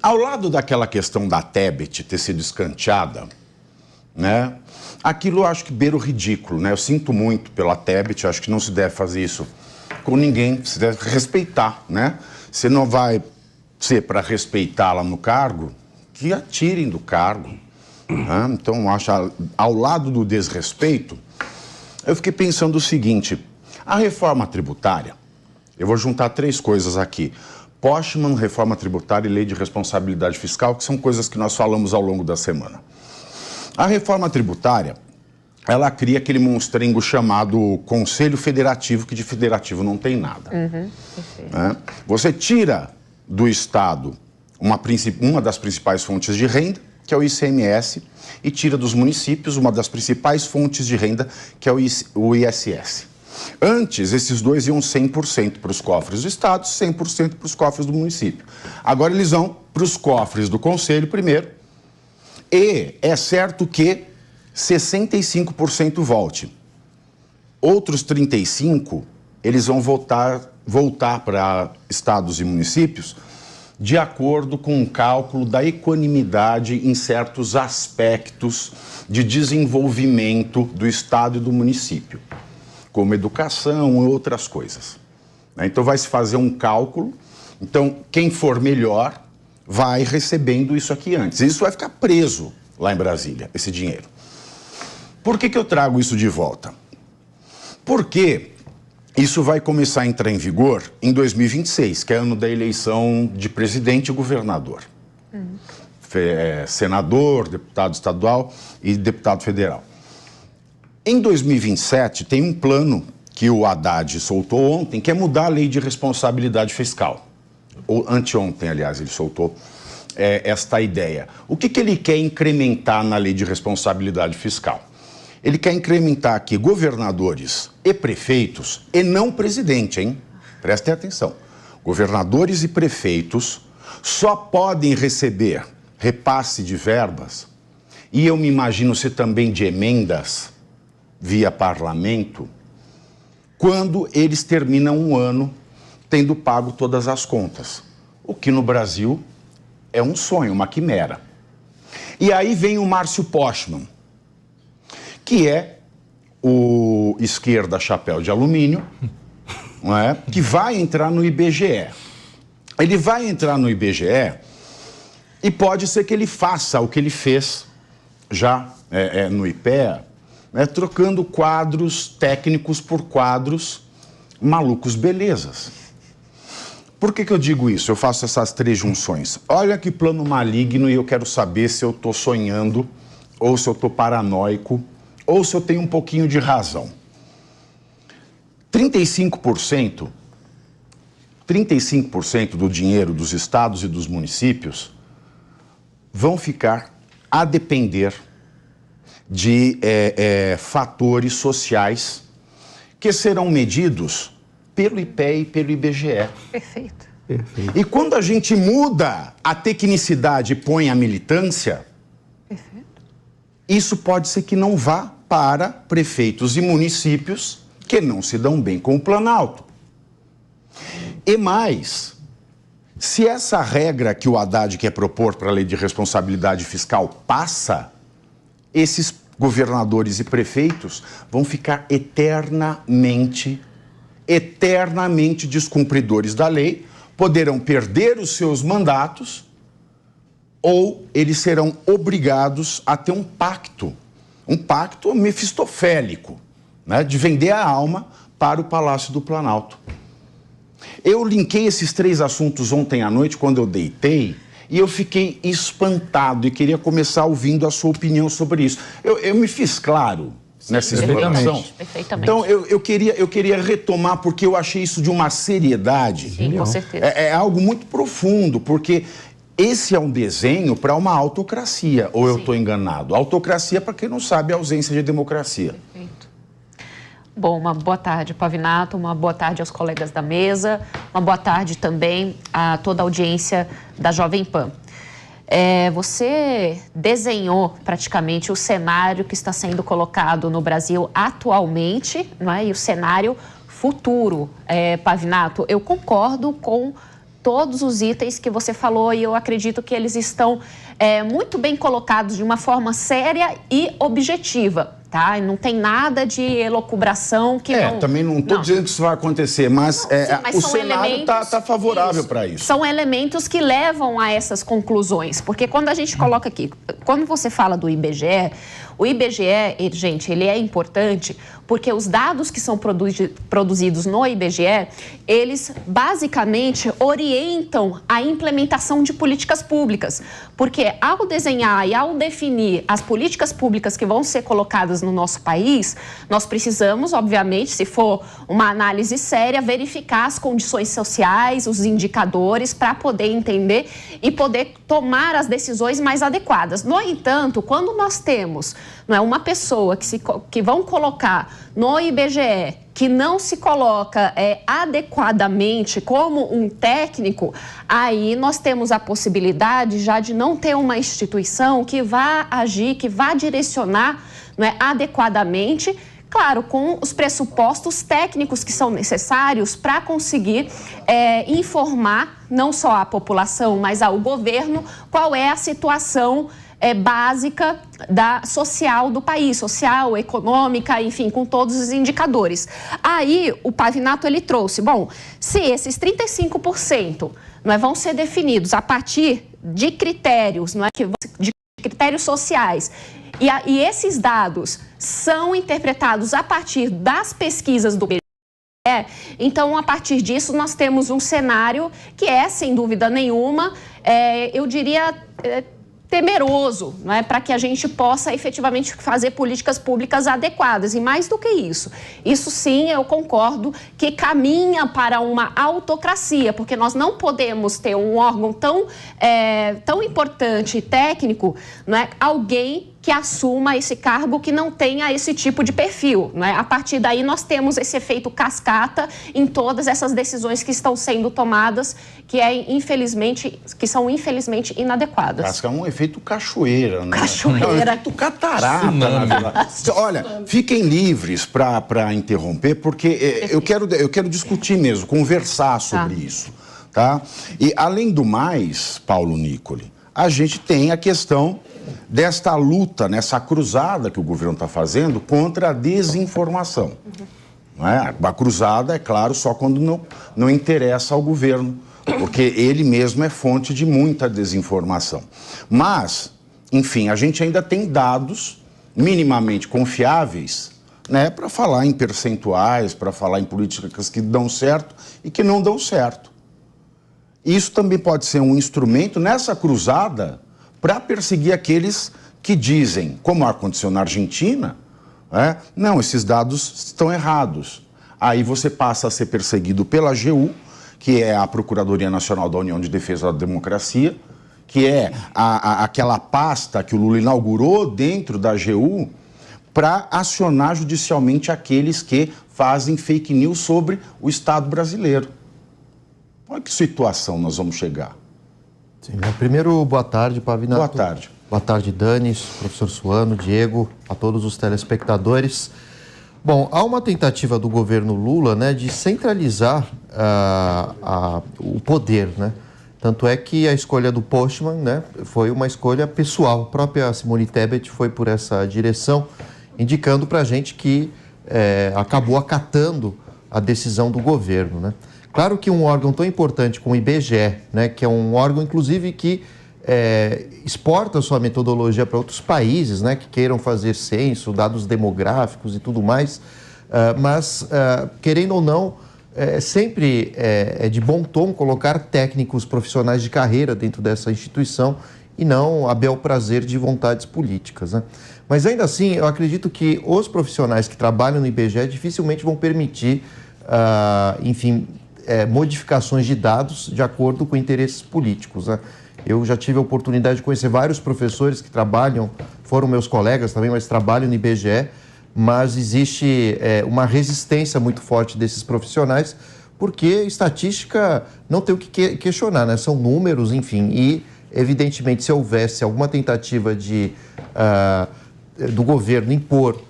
Ao lado daquela questão da Tebet ter sido escanteada, né? Aquilo eu acho que beira o ridículo, né? Eu sinto muito pela Tebet, acho que não se deve fazer isso com ninguém, se deve respeitar, né? Se não vai ser para respeitá-la no cargo, que a tirem do cargo. Né? Então, eu acho, ao lado do desrespeito, eu fiquei pensando o seguinte, a reforma tributária, eu vou juntar três coisas aqui. Postman, reforma tributária e lei de responsabilidade fiscal, que são coisas que nós falamos ao longo da semana. A reforma tributária, ela cria aquele monstrengo chamado Conselho Federativo, que de federativo não tem nada. Né? Você tira do Estado uma das principais fontes de renda, que é o ICMS, e tira dos municípios uma das principais fontes de renda, que é o ISS. Antes, esses dois iam 100% para os cofres do Estado, 100% para os cofres do município. Agora eles vão para os cofres do Conselho primeiro, e é certo que 65% volte. Outros 35%, eles vão voltar para estados e municípios de acordo com um cálculo da equanimidade em certos aspectos de desenvolvimento do estado e do município, como educação e outras coisas. Então vai se fazer um cálculo, então quem for melhor vai recebendo isso aqui antes. Isso vai ficar preso lá em Brasília, esse dinheiro. Por que eu trago isso de volta? Porque isso vai começar a entrar em vigor em 2026, que é ano da eleição de presidente e governador. Senador, deputado estadual e deputado federal. Em 2027, tem um plano que o Haddad soltou ontem, que é mudar a lei de responsabilidade fiscal. Ou anteontem, aliás, ele soltou esta ideia. O que ele quer incrementar na lei de responsabilidade fiscal? Ele quer incrementar aqui governadores e prefeitos, e não presidente, hein? Prestem atenção. Governadores e prefeitos só podem receber repasse de verbas, e eu me imagino se também de emendas via parlamento, quando eles terminam um ano tendo pago todas as contas. O que no Brasil é um sonho, uma quimera. E aí vem o Márcio Postman, que é o esquerda chapéu de alumínio, não é? Que vai entrar no IBGE. Ele vai entrar no IBGE e pode ser que ele faça o que ele fez já no IPEA, né? Trocando quadros técnicos por quadros malucos belezas. Por que eu digo isso? Eu faço essas três junções. Olha que plano maligno, e eu quero saber se eu estou sonhando, ou se eu estou paranoico, ou se eu tenho um pouquinho de razão. 35% do dinheiro dos estados e dos municípios vão ficar a depender de fatores sociais que serão medidos pelo IPEA e pelo IBGE. Perfeito. E quando a gente muda a tecnicidade e põe a militância, isso pode ser que não vá para prefeitos e municípios que não se dão bem com o Planalto. E mais, se essa regra que o Haddad quer propor para a lei de responsabilidade fiscal passa, esses governadores e prefeitos vão ficar eternamente descumpridores da lei, poderão perder os seus mandatos ou eles serão obrigados a ter um pacto mefistofélico, né, de vender a alma para o Palácio do Planalto. Eu linkei esses três assuntos ontem à noite, quando eu deitei, e eu fiquei espantado e queria começar ouvindo a sua opinião sobre isso. Eu me fiz claro nessa explicação. Perfeitamente. Então, eu queria retomar, porque eu achei isso de uma seriedade. Sim, com certeza. É algo muito profundo, porque esse é um desenho para uma autocracia, ou eu estou enganado? Autocracia, para quem não sabe, é a ausência de democracia. Perfeito. Bom, uma boa tarde, Pavinato, uma boa tarde aos colegas da mesa, uma boa tarde também a toda a audiência da Jovem Pan. Você desenhou praticamente o cenário que está sendo colocado no Brasil atualmente, não é? E o cenário futuro, Pavinato. Eu concordo com todos os itens que você falou e eu acredito que eles estão muito bem colocados de uma forma séria e objetiva. Tá? Não tem nada de elucubração que não... Também não estou dizendo que isso vai acontecer, mas, o cenário está favorável para isso. São elementos que levam a essas conclusões, porque quando a gente coloca aqui, quando você fala do IBGE, o IBGE, gente, ele é importante porque os dados que são produzidos no IBGE, eles basicamente orientam a implementação de políticas públicas, porque ao desenhar e ao definir as políticas públicas que vão ser colocadas no nosso país, nós precisamos, obviamente, se for uma análise séria, verificar as condições sociais, os indicadores, para poder entender e poder tomar as decisões mais adequadas. No entanto, quando nós temos uma pessoa que vão colocar no IBGE, que não se coloca adequadamente como um técnico, aí nós temos a possibilidade já de não ter uma instituição que vá agir, que vá direcionar adequadamente, claro, com os pressupostos técnicos que são necessários para conseguir informar não só a população, mas ao governo qual é a situação básica social do país, social, econômica, enfim, com todos os indicadores. Aí o Pavinato ele trouxe, bom, se esses 35% vão ser definidos a partir de critérios, de critérios sociais, e esses dados são interpretados a partir das pesquisas do IBGE, então, a partir disso, nós temos um cenário que sem dúvida nenhuma, eu diria... temeroso, para que a gente possa efetivamente fazer políticas públicas adequadas. E mais do que isso, isso sim, eu concordo que caminha para uma autocracia, porque nós não podemos ter um órgão tão importante e técnico, alguém que assuma esse cargo que não tenha esse tipo de perfil. A partir daí, nós temos esse efeito cascata em todas essas decisões que estão sendo tomadas, que são infelizmente inadequadas. Casca é um efeito cachoeira, né? Cachoeira. É um efeito catarata, na verdade. Olha, fiquem livres para interromper, porque eu quero discutir mesmo, conversar sobre isso. Tá? E, além do mais, Paulo Nicoli, a gente tem a questão desta luta, nessa cruzada que o governo está fazendo contra a desinformação. Não é? A cruzada, é claro, só quando não interessa ao governo, porque ele mesmo é fonte de muita desinformação. Mas, enfim, a gente ainda tem dados minimamente confiáveis, para falar em percentuais, para falar em políticas que dão certo e que não dão certo. Isso também pode ser um instrumento nessa cruzada para perseguir aqueles que dizem, como aconteceu na Argentina, não, esses dados estão errados. Aí você passa a ser perseguido pela AGU, que é a Procuradoria Nacional da União de Defesa da Democracia, que é aquela pasta que o Lula inaugurou dentro da AGU para acionar judicialmente aqueles que fazem fake news sobre o Estado brasileiro. Olha que situação nós vamos chegar. Sim, primeiro, boa tarde, Pavinato. Boa tarde. Boa tarde, Dani, professor Suano, Diego, a todos os telespectadores. Bom, há uma tentativa do governo Lula, de centralizar o poder, Tanto é que a escolha do Postman, foi uma escolha pessoal. A própria Simone Tebet foi por essa direção, indicando para a gente que acabou acatando a decisão do governo, Claro que um órgão tão importante como o IBGE, que é um órgão, inclusive, que exporta sua metodologia para outros países, que queiram fazer censo, dados demográficos e tudo mais, mas, querendo ou não, sempre é de bom tom colocar técnicos profissionais de carreira dentro dessa instituição e não a bel prazer de vontades políticas, Mas, ainda assim, eu acredito que os profissionais que trabalham no IBGE dificilmente vão permitir, enfim, modificações de dados de acordo com interesses políticos, Eu já tive a oportunidade de conhecer vários professores que trabalham, foram meus colegas também, mas trabalham no IBGE, mas existe uma resistência muito forte desses profissionais, porque estatística não tem o que questionar, São números, enfim, e evidentemente se houvesse alguma tentativa do governo impor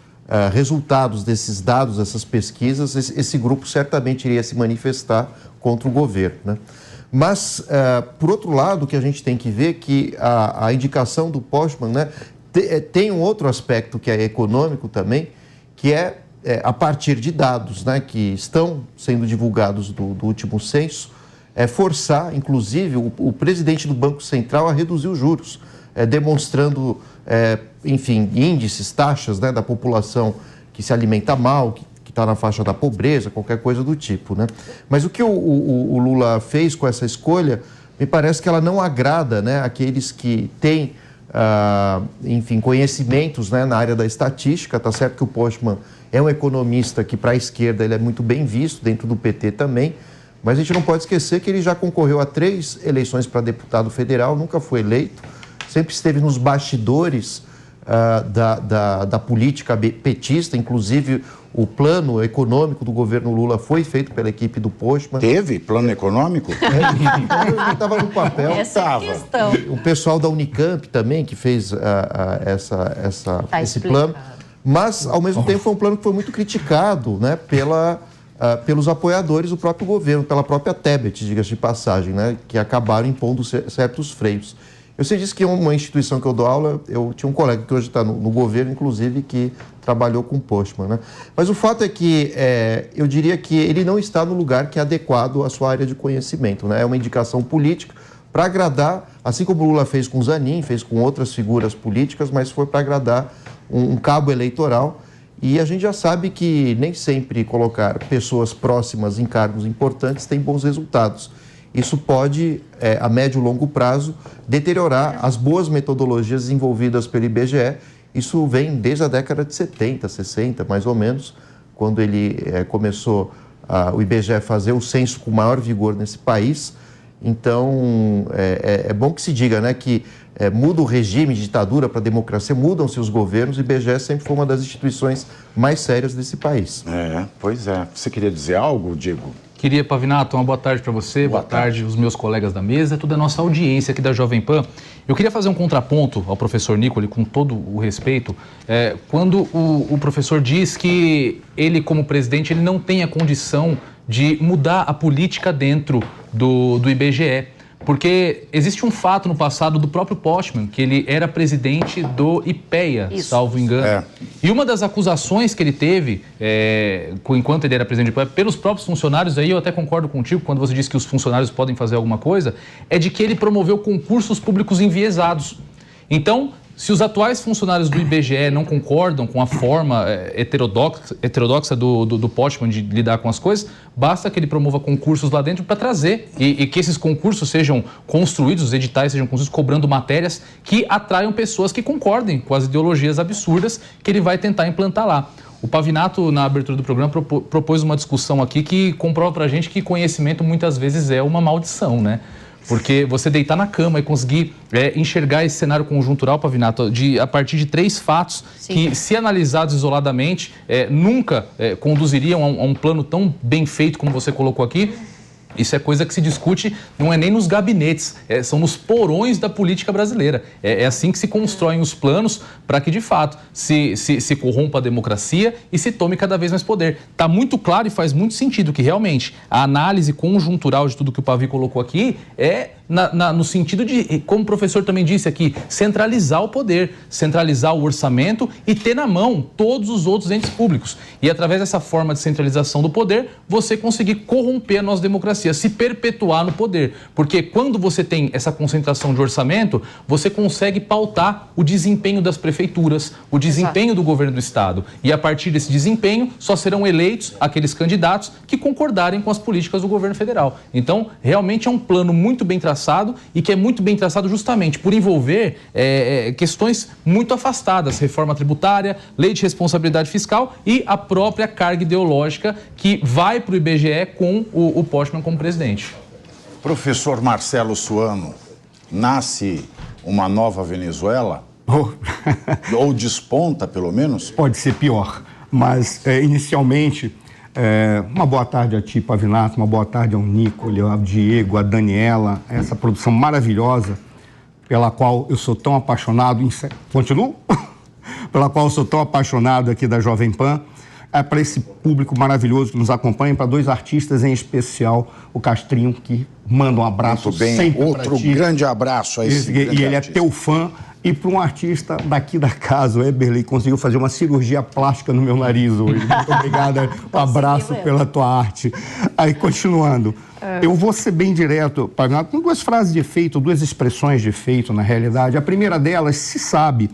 resultados desses dados, dessas pesquisas, esse grupo certamente iria se manifestar contra o governo, Mas, por outro lado, o que a gente tem que ver é que a indicação do Postman, né, tem um outro aspecto que é econômico também, que é a partir de dados, né, que estão sendo divulgados do último censo, forçar, inclusive, o presidente do Banco Central a reduzir os juros, demonstrando, enfim, índices, taxas, né, da população que se alimenta mal, que está na faixa da pobreza, qualquer coisa do tipo, né? Mas o que o Lula fez com essa escolha, me parece que ela não agrada, né, aqueles que têm, enfim, conhecimentos, né, na área da estatística. Tá certo que o Postman é um economista que, para a esquerda, ele é muito bem visto, dentro do PT também, mas a gente não pode esquecer que ele já concorreu a 3 eleições para deputado federal, nunca foi eleito, sempre esteve nos bastidores da política petista, inclusive o plano econômico do governo Lula foi feito pela equipe do Postman. Teve plano econômico? Ele estava no papel. Essa é a questão. O pessoal da Unicamp também, que fez esse plano. Mas, ao mesmo tempo, foi um plano que foi muito criticado, né, pelos apoiadores do próprio governo, pela própria Tebet, diga-se de passagem, né, que acabaram impondo certos freios. Você disse que é uma instituição que eu dou aula, eu tinha um colega que hoje está no governo, inclusive, que trabalhou com o Postman, né? Mas o fato é que eu diria que ele não está no lugar que é adequado à sua área de conhecimento, né? É uma indicação política para agradar, assim como o Lula fez com o Zanin, fez com outras figuras políticas, mas foi para agradar um cabo eleitoral. E a gente já sabe que nem sempre colocar pessoas próximas em cargos importantes tem bons resultados. Isso pode, a médio e longo prazo, deteriorar as boas metodologias desenvolvidas pelo IBGE. Isso vem desde a década de 70, 60, mais ou menos, quando ele começou o IBGE a fazer o censo com maior vigor nesse país. Então, é bom que se diga, né, que muda o regime de ditadura para a democracia, mudam-se os governos, e o IBGE sempre foi uma das instituições mais sérias desse país. Pois é. Você queria dizer algo, Diego? Queria, Pavinato, uma boa tarde para você, boa tarde os meus colegas da mesa, toda a nossa audiência aqui da Jovem Pan. Eu queria fazer um contraponto ao professor Nicoli, com todo o respeito, quando o professor diz que ele, como presidente, ele não tem a condição de mudar a política dentro do IBGE. Porque existe um fato no passado do próprio Postman, que ele era presidente do IPEA, salvo engano. E uma das acusações que ele teve, enquanto ele era presidente do IPEA, pelos próprios funcionários, aí eu até concordo contigo, quando você diz que os funcionários podem fazer alguma coisa, é de que ele promoveu concursos públicos enviesados. Então, se os atuais funcionários do IBGE não concordam com a forma heterodoxa do Postman de lidar com as coisas, basta que ele promova concursos lá dentro para trazer e que esses concursos sejam construídos, os editais sejam construídos cobrando matérias que atraiam pessoas que concordem com as ideologias absurdas que ele vai tentar implantar lá. O Pavinato, na abertura do programa, propôs uma discussão aqui que comprova para a gente que conhecimento muitas vezes é uma maldição, né? Porque você deitar na cama e conseguir enxergar esse cenário conjuntural, Pavinato, a partir de 3 fatos que, se analisados isoladamente, nunca conduziriam a um plano tão bem feito como você colocou aqui. Isso é coisa que se discute, não é nem nos gabinetes, são nos porões da política brasileira. É assim que se constroem os planos para que, de fato, se corrompa a democracia e se tome cada vez mais poder. Está muito claro e faz muito sentido que, realmente, a análise conjuntural de tudo que o Pavi colocou aqui no sentido de, como o professor também disse aqui, centralizar o poder, centralizar o orçamento e ter na mão todos os outros entes públicos. E, através dessa forma de centralização do poder, você conseguir corromper a nossa democracia, se perpetuar no poder. Porque quando você tem essa concentração de orçamento, você consegue pautar o desempenho das prefeituras, o desempenho do governo do estado. E a partir desse desempenho, só serão eleitos aqueles candidatos que concordarem com as políticas do governo federal. Então, realmente é um plano muito bem traçado e que é muito bem traçado justamente por envolver questões muito afastadas, reforma tributária, lei de responsabilidade fiscal e a própria carga ideológica que vai para o IBGE com o Postman como presidente. Professor Marcelo Suano, nasce uma nova Venezuela? Ou desponta, pelo menos? Pode ser pior, mas inicialmente, uma boa tarde a ti, Pavinato, uma boa tarde ao Nicoli, ao Diego, a Daniela, essa produção maravilhosa pela qual eu sou tão apaixonado. Continuo? Pela qual eu sou tão apaixonado aqui da Jovem Pan. para esse público maravilhoso que nos acompanha, para 2 artistas em especial, o Castrinho, que manda um abraço sempre outro grande abraço a esse grande E ele artista. é teu fã. E para um artista daqui da casa, o Eberley conseguiu fazer uma cirurgia plástica no meu nariz hoje. Muito obrigada, um abraço pela tua arte. Aí, continuando, eu vou ser bem direto, com 2 frases de efeito, 2 expressões de efeito, na realidade. A primeira delas, se sabe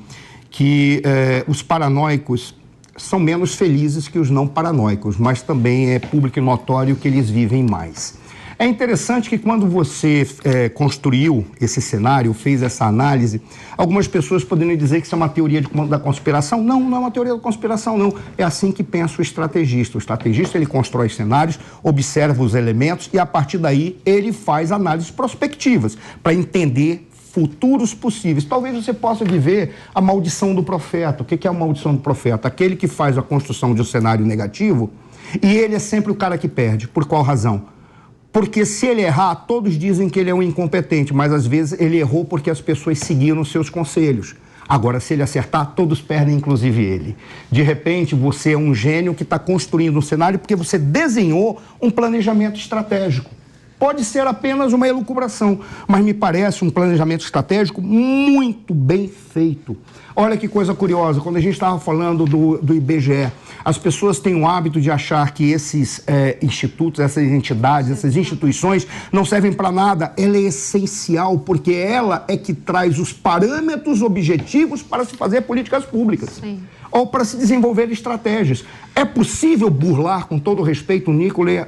que os paranoicos são menos felizes que os não paranoicos, mas também é público e notório que eles vivem mais. É interessante que quando você construiu esse cenário, fez essa análise, algumas pessoas poderiam dizer que isso é uma teoria da conspiração. Não, não é uma teoria da conspiração, não. É assim que pensa o estrategista. O estrategista, ele constrói cenários, observa os elementos e, a partir daí, ele faz análises prospectivas para entender futuros possíveis. Talvez você possa viver a maldição do profeta. O que é a maldição do profeta? Aquele que faz a construção de um cenário negativo e ele é sempre o cara que perde. Por qual razão? Porque se ele errar, todos dizem que ele é um incompetente, mas às vezes ele errou porque as pessoas seguiram seus conselhos. Agora, se ele acertar, todos perdem, inclusive ele. De repente, você é um gênio que está construindo um cenário porque você desenhou um planejamento estratégico. Pode ser apenas uma elucubração, mas me parece um planejamento estratégico muito bem feito. Olha que coisa curiosa, quando a gente estava falando do IBGE, as pessoas têm o hábito de achar que esses institutos, essas entidades, essas instituições não servem para nada. Ela é essencial porque ela é que traz os parâmetros objetivos para se fazer políticas públicas. Sim. Ou para se desenvolver estratégias. É possível burlar, com todo respeito, o Nicolas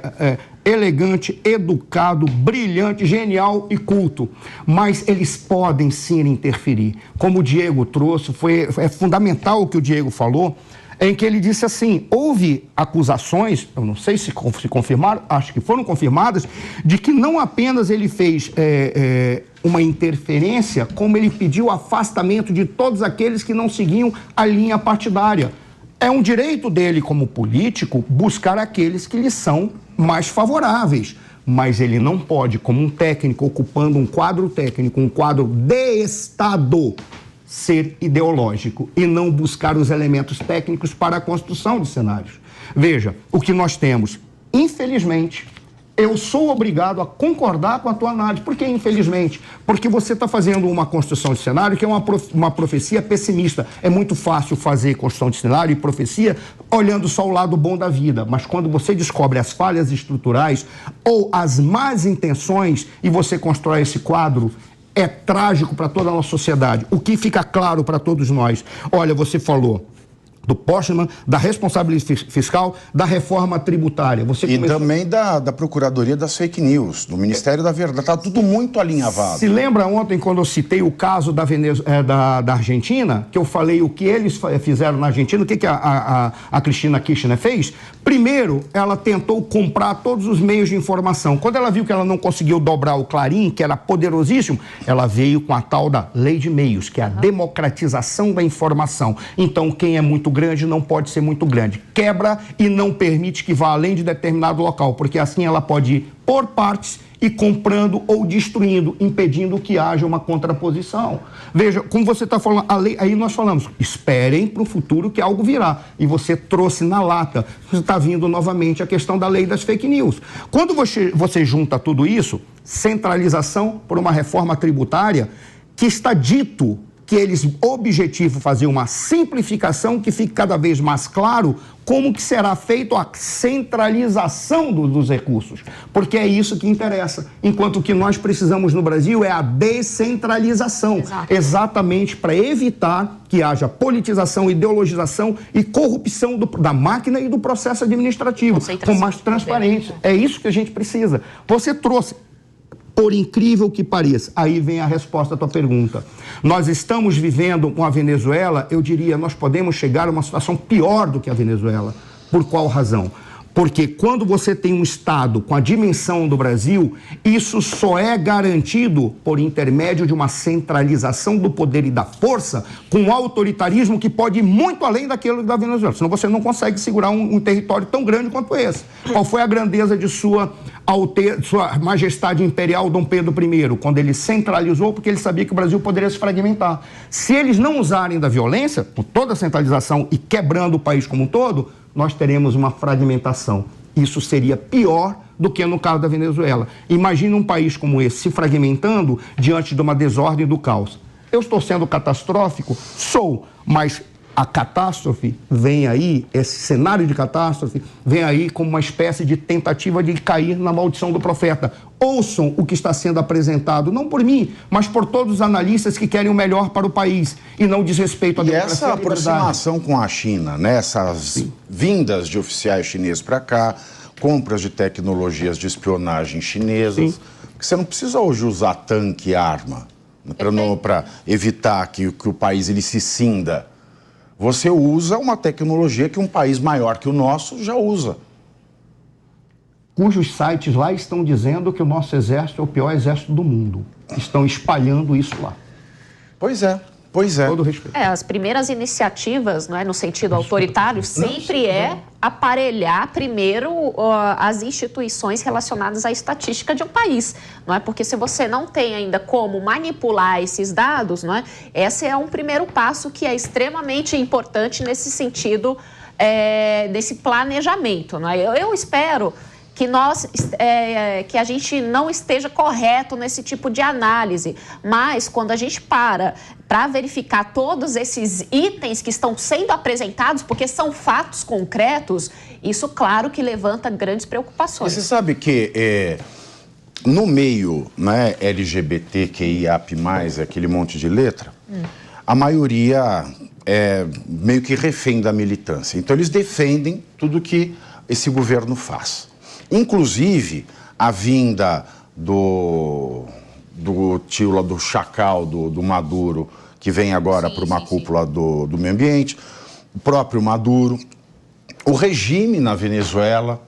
elegante, educado, brilhante, genial e culto. Mas eles podem sim interferir. Como o Diego trouxe, é fundamental o que o Diego falou, em que ele disse assim, houve acusações, eu não sei se confirmaram, acho que foram confirmadas, de que não apenas ele fez uma interferência, como ele pediu o afastamento de todos aqueles que não seguiam a linha partidária. É um direito dele, como político, buscar aqueles que lhe são mais favoráveis. Mas ele não pode, como um técnico, ocupando um quadro técnico, um quadro de Estado, ser ideológico e não buscar os elementos técnicos para a construção de cenários. Veja, o que nós temos, infelizmente, eu sou obrigado a concordar com a tua análise. Por que infelizmente? Porque você está fazendo uma construção de cenário que é uma profecia pessimista. É muito fácil fazer construção de cenário e profecia olhando só o lado bom da vida. Mas quando você descobre as falhas estruturais ou as más intenções e você constrói esse quadro, é trágico para toda a nossa sociedade. O que fica claro para todos nós? Olha, você falou do Postman, da responsabilidade fiscal, da reforma tributária. Também da Procuradoria das Fake News, do Ministério da Verdade. Está tudo muito alinhavado. Se lembra ontem, quando eu citei o caso da Argentina, que eu falei o que eles fizeram na Argentina, o que a Cristina Kirchner fez? Primeiro, ela tentou comprar todos os meios de informação. Quando ela viu que ela não conseguiu dobrar o Clarim, que era poderosíssimo, ela veio com a tal da lei de meios, que é a democratização da informação. Então, quem é muito grande não pode ser muito grande. Quebra e não permite que vá além de determinado local, porque assim ela pode ir por partes e comprando ou destruindo, impedindo que haja uma contraposição. Veja, como você está falando, a lei, aí nós falamos, esperem para o futuro que algo virá. E você trouxe na lata, você está vindo novamente a questão da lei das fake news. Quando você junta tudo isso, centralização por uma reforma tributária, que está dito que eles objetivam fazer uma simplificação que fique cada vez mais claro como que será feita a centralização dos recursos, porque é isso que interessa, enquanto o que nós precisamos no Brasil é a descentralização. Exato. Exatamente para evitar que haja politização, ideologização e corrupção da máquina e do processo administrativo, com mais transparência. É isso que a gente precisa. Você trouxe, por incrível que pareça, aí vem a resposta à tua pergunta. Nós estamos vivendo com a Venezuela, eu diria, nós podemos chegar a uma situação pior do que a Venezuela. Por qual razão? Porque quando você tem um Estado com a dimensão do Brasil, isso só é garantido por intermédio de uma centralização do poder e da força, com um autoritarismo que pode ir muito além daquilo da Venezuela. Senão você não consegue segurar um território tão grande quanto esse. Qual foi a grandeza de Sua Majestade Imperial Dom Pedro I, quando ele centralizou, porque ele sabia que o Brasil poderia se fragmentar. Se eles não usarem da violência, por toda a centralização e quebrando o país como um todo, nós teremos uma fragmentação. Isso seria pior do que no caso da Venezuela. Imagine um país como esse se fragmentando diante de uma desordem do caos. Eu estou sendo catastrófico? Sou, mas a catástrofe vem aí, esse cenário de catástrofe vem aí como uma espécie de tentativa de cair na maldição do profeta. Ouçam o que está sendo apresentado, não por mim, mas por todos os analistas que querem o melhor para o país e não diz respeito à democracia. E essa aproximação com a China, né? Essas vindas de oficiais chineses para cá, compras de tecnologias de espionagem chinesas, porque você não precisa hoje usar tanque e arma para evitar que o país ele se cinda. Você usa uma tecnologia que um país maior que o nosso já usa. Cujos sites lá estão dizendo que o nosso exército é o pior exército do mundo. Estão espalhando isso lá. Pois é, pois é. Todo respeito. As primeiras iniciativas, não é, no sentido autoritário, sempre aparelhar primeiro as instituições relacionadas à estatística de um país, não é? Porque se você não tem ainda como manipular esses dados, não é? Esse é um primeiro passo que é extremamente importante nesse sentido, desse planejamento, não é? Eu espero que a gente não esteja correto nesse tipo de análise, mas quando a gente para verificar todos esses itens que estão sendo apresentados, porque são fatos concretos, isso, claro, que levanta grandes preocupações. E você sabe que no meio, né, LGBTQIAP+, aquele monte de letra, a maioria é meio que refém da militância. Então, eles defendem tudo que esse governo faz. Inclusive, a vinda do tio lá do Chacal, do Maduro, que vem agora para uma cúpula do meio ambiente, o próprio Maduro, o regime na Venezuela.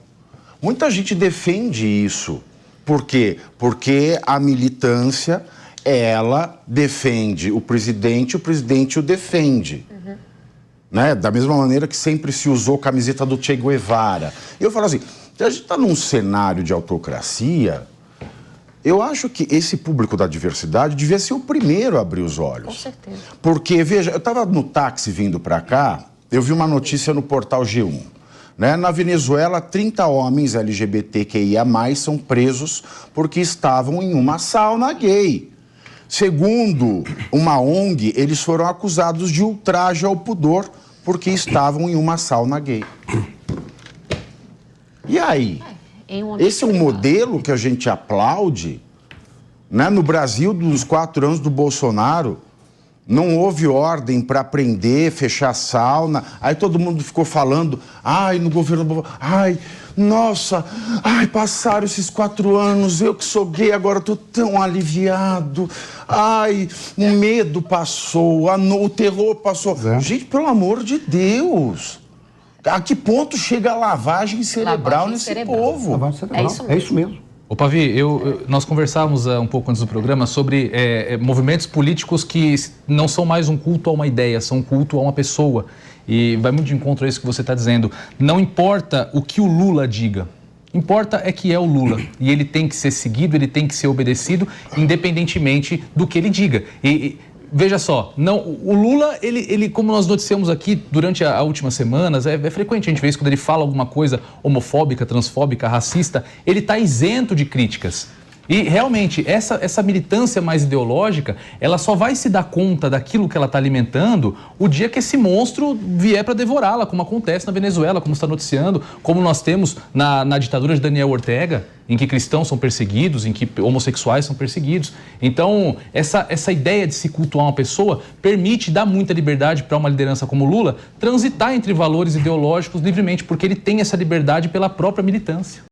Muita gente defende isso. Por quê? Porque a militância, ela defende o presidente o defende. Né? Da mesma maneira que sempre se usou camiseta do Che Guevara. E eu falo assim, a gente está num cenário de autocracia, eu acho que esse público da diversidade devia ser o primeiro a abrir os olhos. Com certeza. Porque, veja, eu estava no táxi vindo para cá, eu vi uma notícia no portal G1. Né? Na Venezuela, 30 homens LGBTQIA+, são presos porque estavam em uma sauna gay. Segundo uma ONG, eles foram acusados de ultraje ao pudor porque estavam em uma sauna gay. E aí? Esse é um modelo que a gente aplaude? Né? No Brasil, dos 4 anos do Bolsonaro, não houve ordem para prender, fechar sauna. Aí todo mundo ficou falando, no governo... Nossa, passaram esses 4 anos, eu que sou gay, agora estou tão aliviado. O medo passou, o terror passou. Gente, pelo amor de Deus... A que ponto chega a lavagem cerebral nesse povo? Lavagem cerebral. É isso mesmo. Ô Pavi, nós conversávamos um pouco antes do programa sobre movimentos políticos que não são mais um culto a uma ideia, são um culto a uma pessoa. E vai muito de encontro a isso que você está dizendo. Não importa o que o Lula diga, importa é que é o Lula. E ele tem que ser seguido, ele tem que ser obedecido, independentemente do que ele diga. Veja só, o Lula, ele, como nós noticiamos aqui durante as últimas semanas, é frequente a gente ver isso quando ele fala alguma coisa homofóbica, transfóbica, racista, ele está isento de críticas. E realmente, essa militância mais ideológica, ela só vai se dar conta daquilo que ela está alimentando o dia que esse monstro vier para devorá-la, como acontece na Venezuela, como está noticiando, como nós temos na ditadura de Daniel Ortega, em que cristãos são perseguidos, em que homossexuais são perseguidos. Então, essa ideia de se cultuar uma pessoa permite dar muita liberdade para uma liderança como Lula transitar entre valores ideológicos livremente, porque ele tem essa liberdade pela própria militância.